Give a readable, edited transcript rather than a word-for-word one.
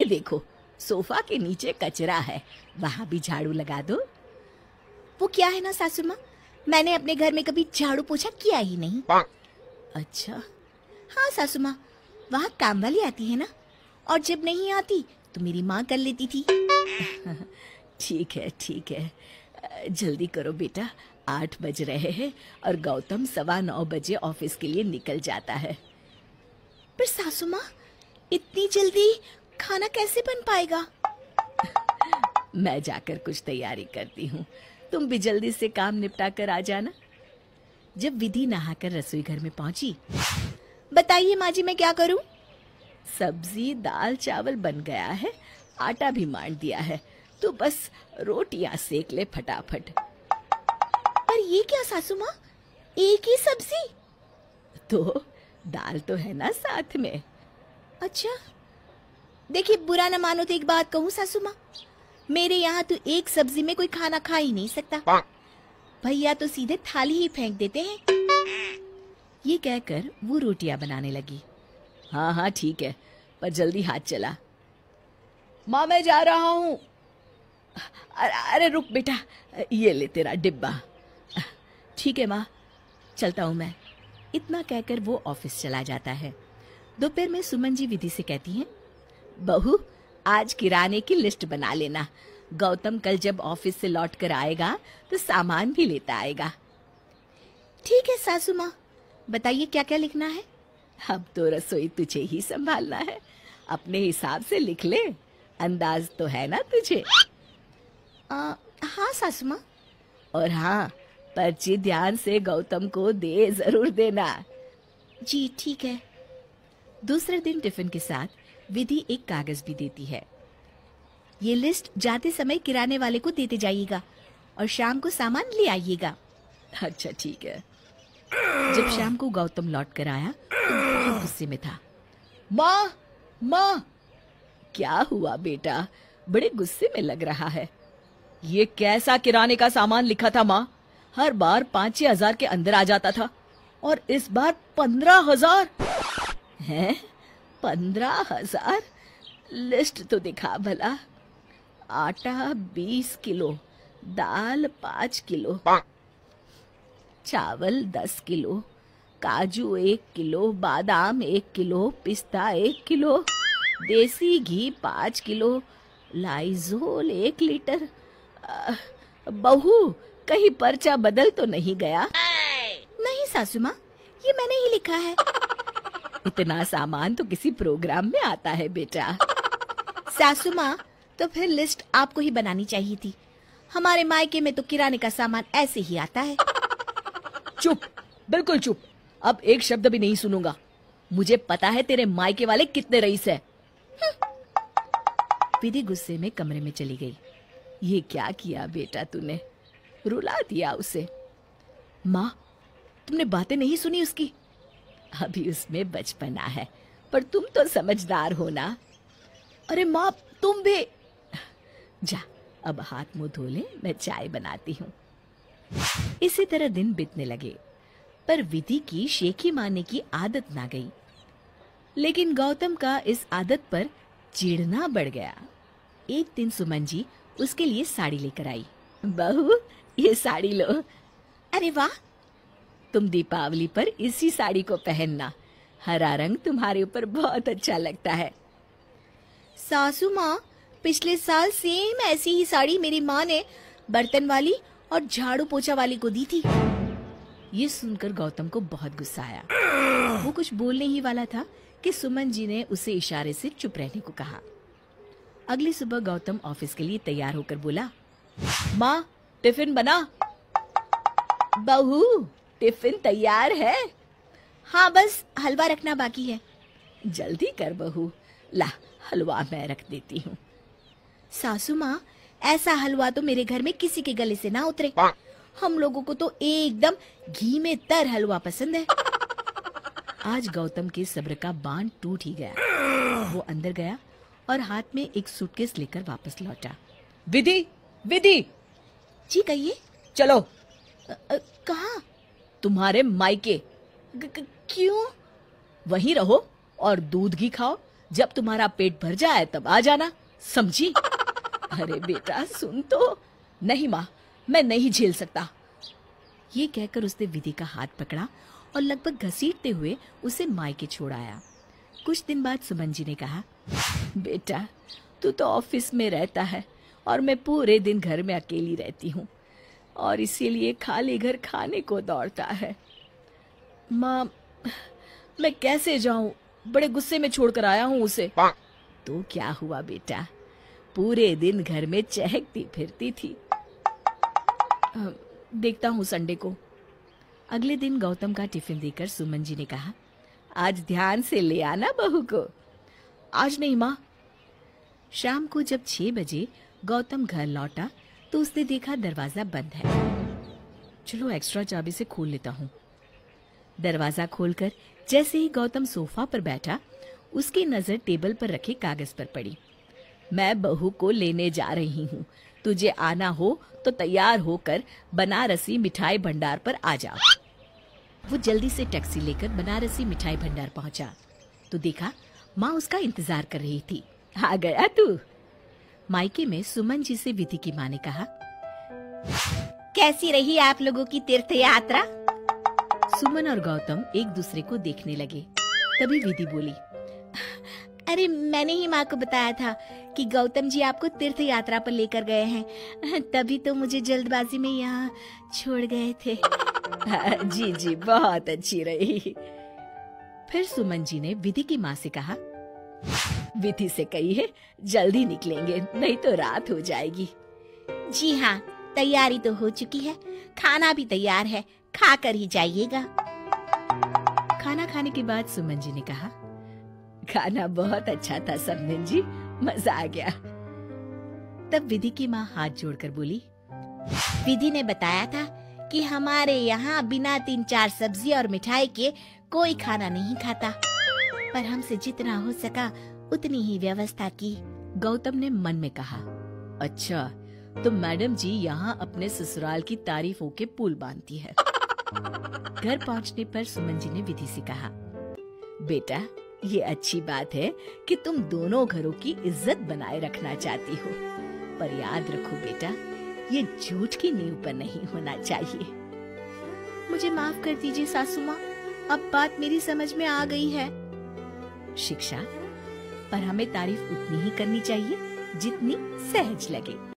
देखो, सोफा के नीचे कचरा है, वहां भी झाड़ू लगा दो। वो क्या है ना सासू माँ, मैंने अपने घर में कभी झाड़ू पोछा किया ही नहीं। अच्छा, हाँ सासू माँ, वहाँ काम वाली आती है ना, और जब नहीं आती तो मेरी माँ कर लेती थी। ठीक है ठीक है, जल्दी करो बेटा, 8 बज रहे हैं और गौतम 9:15 बजे ऑफिस के लिए निकल जाता है। पर सासू माँ, इतनी जल्दी खाना कैसे बन पाएगा? मैं जाकर कुछ तैयारी करती हूँ, तुम भी जल्दी से काम निपटा कर आ जाना। जब विधि नहाकर रसोई घर में पहुंची, बताइए माँ जी, मैं क्या करूँ? सब्जी दाल चावल बन गया है, आटा भी मान दिया है, तो बस रोटियां सेक ले फटाफट। पर ये क्या सासू माँ, एक ही सब्जी? तो दाल तो है ना साथ में। अच्छा, देखिए बुरा न मानो तो एक बात कहूँ सासू माँ, मेरे यहाँ तो एक सब्जी में कोई खाना खा ही नहीं सकता। भैया तो सीधे थाली ही फेंक देते हैं। ये कहकर वो रोटियां बनाने लगी। हाँ हाँ ठीक है, पर जल्दी हाथ चला। माँ मैं जा रहा हूँ। अरे रुक बेटा, ये ले तेरा डिब्बा। ठीक है माँ, चलता हूँ मैं। इतना कहकर वो ऑफिस चला जाता है। दोपहर में सुमन जी विधि से कहती हैं, बहू आज किराने की लिस्ट बना लेना, गौतम कल जब ऑफिस से लौट कर आएगा तो सामान भी लेता आएगा। ठीक है सासू माँ, बताइए क्या क्या लिखना है? अब तो रसोई तुझे ही संभालना है, अपने हिसाब से लिख ले, अंदाज तो है ना तुझे। हाँ सासू माँ। और हाँ, पर्ची ध्यान से गौतम को दे जरूर देना। जी ठीक है। दूसरे दिन टिफिन के साथ विधि एक कागज भी देती है। ये लिस्ट जाते समय किराने वाले को देते जाइएगा और शाम को सामान ले आइएगा। अच्छा ठीक है। जब शाम को गौतम लौट कर आया तो बहुत गुस्से में था। माँ माँ, क्या हुआ बेटा, बड़े गुस्से में लग रहा है। ये कैसा किराने का सामान लिखा था माँ? हर बार 5-6 हजार के अंदर आ जाता था और इस बार 15,000 है। 15,000? लिस्ट तो दिखा भला। आटा 20 किलो, दाल 5 किलो, चावल 10 किलो, काजू 1 किलो, बादाम 1 किलो, पिस्ता 1 किलो, देसी घी 5 किलो, लाइजोल 1 लीटर। बहू कहीं पर्चा बदल तो नहीं गया? नहीं सासू माँ, ये मैंने ही लिखा है। इतना सामान तो किसी प्रोग्राम में आता है बेटा। सासू माँ, तो फिर लिस्ट आपको ही बनानी चाहिए थी। हमारे मायके में तो किराने का सामान ऐसे ही आता है। चुप, बिल्कुल चुप, अब एक शब्द भी नहीं सुनूंगा। मुझे पता है तेरे मायके वाले कितने रईस है। विधि गुस्से में कमरे में चली गई। ये क्या किया बेटा तूने, रुला दिया उसे। माँ, तुमने बातें नहीं सुनी उसकी? अभी उसमें बचपना है, पर तुम तो समझदार हो ना। अरे माँ तुम भी। जा अब हाथ मुंह धो ले, मैं चाय बनाती हूँ। इसी तरह दिन बीतने लगे, पर विधि की शेखी मारने की आदत ना गई। लेकिन गौतम का इस आदत पर चिढ़ना बढ़ गया। एक दिन सुमन जी उसके लिए साड़ी लेकर आई। बहू ये साड़ी लो। अरे वाह, तुम दीपावली पर इसी साड़ी को पहनना, हरा रंग तुम्हारे ऊपर बहुत अच्छा लगता है। सासू माँ, पिछले साल सेम ऐसी ही साड़ी मेरी माँ ने बर्तन वाली और झाड़ू पोछा वाली को दी थी। ये सुनकर गौतम को बहुत गुस्सा आया। वो कुछ बोलने ही वाला था कि सुमन जी ने उसे इशारे से चुप रहने को कहा। अगली सुबह गौतम ऑफिस के लिए तैयार होकर बोला, माँ टिफिन बना। बहू टिफिन तैयार है? हाँ, बस हलवा रखना बाकी है। जल्दी कर बहू, ला हलवा मैं रख देती हूँ। सासू माँ, ऐसा हलवा तो मेरे घर में किसी के गले से ना उतरे। हम लोगों को तो एकदम घी में तर हलवा पसंद है। आज गौतम के सब्र का बांध टूट ही गया। वो अंदर गया और हाथ में एक सूटकेस लेकर वापस लौटा। विधि, विधि! जी कहिए। चलो। कहाँ? तुम्हारे मायके। क्यों? वहीं रहो और दूध घी खाओ, जब तुम्हारा पेट भर जाए तब आ जाना, समझी? अरे बेटा सुन तो। नहीं माँ, मैं नहीं झेल सकता। ये कहकर उसने विधि का हाथ पकड़ा और लगभग घसीटते हुए उसे मायके छोड़ आया। कुछ दिन बाद सुमन जी ने कहा, बेटा तू तो ऑफिस में रहता है और मैं पूरे दिन घर में अकेली रहती हूँ और इसीलिए खाली घर खाने को दौड़ता है। माँ, मैं कैसे जाऊं? बड़े गुस्से में छोड़कर आया हूँ उसे। तो क्या हुआ बेटा, पूरे दिन घर में चहकती फिरती थी। देखता हूँ संडे को। अगले दिन गौतम का टिफिन देकर सुमन जी ने कहा, आज ध्यान से ले आना बहू को। आज नहीं माँ। शाम को जब 6 बजे गौतम घर लौटा तो उसने देखा दरवाजा बंद है। चलो एक्स्ट्रा चाबी से खोल लेता हूँ। दरवाजा खोलकर जैसे ही गौतम सोफा पर बैठा, उसकी नजर टेबल पर रखे कागज पर पड़ी। मैं बहू को लेने जा रही हूँ, तुझे आना हो तो तैयार होकर बनारसी मिठाई भंडार पर आ जा। वो जल्दी से टैक्सी लेकर बनारसी मिठाई भंडार पहुंचा तो देखा माँ उसका इंतजार कर रही थी। आ गया तू? मायके में सुमन जी से विधि की माँ ने कहा, कैसी रही आप लोगों की तीर्थ यात्रा? सुमन और गौतम एक दूसरे को देखने लगे। तभी विधि बोली, अरे मैंने ही माँ को बताया था कि गौतम जी आपको तीर्थ यात्रा पर लेकर गए हैं, तभी तो मुझे जल्दबाजी में यहाँ छोड़ गए थे। जी जी, बहुत अच्छी रही। फिर सुमन जी ने विधि की माँ से कहा, विधि से कही है जल्दी निकलेंगे, नहीं तो रात हो जाएगी। जी हाँ, तैयारी तो हो चुकी है, खाना भी तैयार है, खा कर ही जाइएगा। खाना खाने के बाद सुमन जी ने कहा, खाना बहुत अच्छा था समधन जी, मजा आ गया। तब विधि की माँ हाथ जोड़कर बोली, विधि ने बताया था कि हमारे यहाँ बिना 3-4 सब्जी और मिठाई के कोई खाना नहीं खाता, पर हमसे जितना हो सका उतनी ही व्यवस्था की। गौतम ने मन में कहा, अच्छा तो मैडम जी यहाँ अपने ससुराल की तारीफों के पुल बांधती है। घर पहुँचने पर सुमन जी ने विधि से कहा, बेटा ये अच्छी बात है कि तुम दोनों घरों की इज्जत बनाए रखना चाहती हो, पर याद रखो बेटा, ये झूठ की नींव पर नहीं होना चाहिए। मुझे माफ कर दीजिए सासू माँ, अब बात मेरी समझ में आ गई है। शिक्षा, पर हमें तारीफ उतनी ही करनी चाहिए जितनी सहज लगे।